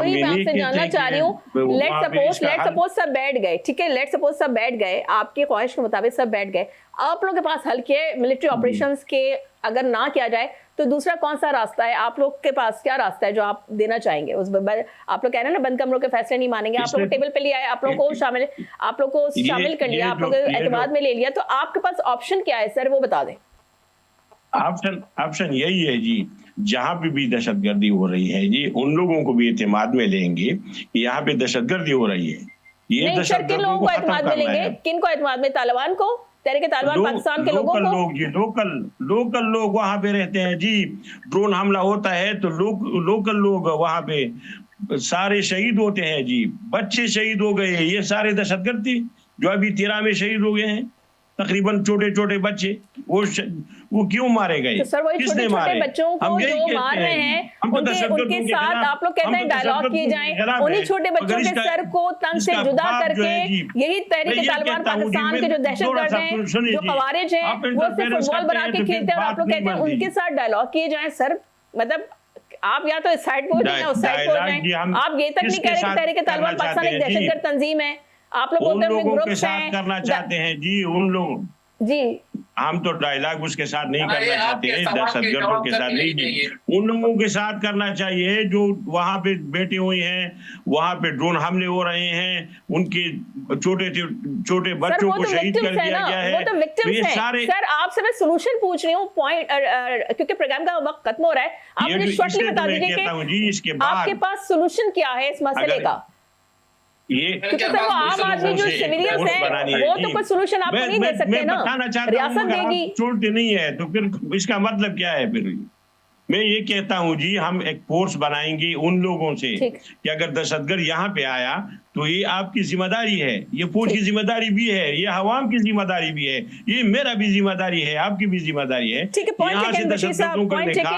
वही मैं आपसे जानना चाह रही हूँ। लेट्स सपोज सब बैठ गए, ठीक है, लेट्स सपोज सब बैठ गए, आपकी ख्वाहिश के मुताबिक सब बैठ गए, आप लोगों के पास हल्के मिलिट्री ऑपरेशंस के अगर ना किया जाए तो दूसरा कौन सा रास्ता है? आप लोग के पास क्या रास्ता है जो आप देना चाहेंगे? आप लोग कह रहे हैं ना बंद कमरों के फैसले नहीं मानेंगे, आप लोग टेबल पे लिया है, आप लोग को शामिल कर लिया, आप लोग एतमाद में ले लिया, तो आपके पास ऑप्शन क्या है सर, वो बता दें। ऑप्शन यही है जी, जहां पे भी दहशतगर्दी हो रही है जी, उन लोगों को भी एतमाद में लेंगे कि यहाँ पे दहशतगर्दी हो रही है। ये किन लोगों को एतमाद में लेंगे? किन को एतमाद में? तालिबान को, तहरीक तालिबान पाकिस्तान के लोगों को? लोग जी, लोकल लोग वहां पे रहते हैं जी। ड्रोन हमला होता है तो लोकल लोग वहां पे सारे शहीद होते हैं जी, बच्चे शहीद हो गए। ये सारे दहशतगर्द थे जो अभी 13 में शहीद हो गए हैं, तकरीबन छोटे छोटे बच्चे। वो क्यों मारे गए? तो सर वही छोटे छोटे बच्चों को जो मार रहे हैं उनके साथ आप लोग कहते हैं डायलॉग किए जाएं, उन्हीं छोटे बच्चों के सर को तन से जुदा करके यही तहरीक तालिबान पाकिस्तान के जो दहशतगर्द हैं, जो खवारिज हैं, वो सिर्फ फुटबॉल बना के खेलते हैं और आप लोग कहते हैं उनके साथ डायलॉग किए जाए। सर मतलब आप या तो इस साइड पर हो जाए, उस साइड पर हो जाए, आप ये तक नहीं कह रहे कि तहरीक तालिबान पाकिस्तान एक दहशतगर्द तंजीम है। आप लोग बोलते हैं ग्रुप्स हैं, करना चाहते हैं जी उन लोग जी, हम तो डायलॉग उसके साथ नहीं करना चाहते हैं, दहशतगर्दों के साथ नहीं, उन लोगों के साथ करना चाहिए जो वहां पे बैठे हुए हैं, वहां पे ड्रोन हमले हो रहे हैं, उनके छोटे छोटे बच्चों को शहीद कर दिया गया है। वो तो विक्टिम्स हैं। सारे सर आपसे मैं सॉल्यूशन पूछ रही हूँ, पॉइंट क्योंकि प्रोग्राम का वक्त खत्म हो रहा है, आप मुझे शॉर्टली बता दीजिए कि आपके पास सॉल्यूशन क्या है इस मसले का? क्योंकि सर वो आम आदमी जो सिविलियंस हैं वो तो कोई सॉल्यूशन आपको नहीं दे सकते ना, रियासत देगी। छोड़ते नहीं है तो फिर इसका मतलब क्या है? फिर मैं ये कहता हूँ जी, हम एक फोर्स बनाएंगे उन लोगों से कि अगर दहशतगर्द यहाँ पे आया तो ये आपकी जिम्मेदारी है, ये फौज की जिम्मेदारी भी है, ये अवाम की जिम्मेदारी भी है, ये मेरा भी जिम्मेदारी है, आपकी भी जिम्मेदारी है। यहाँ से दहशतगर्दों को निकाल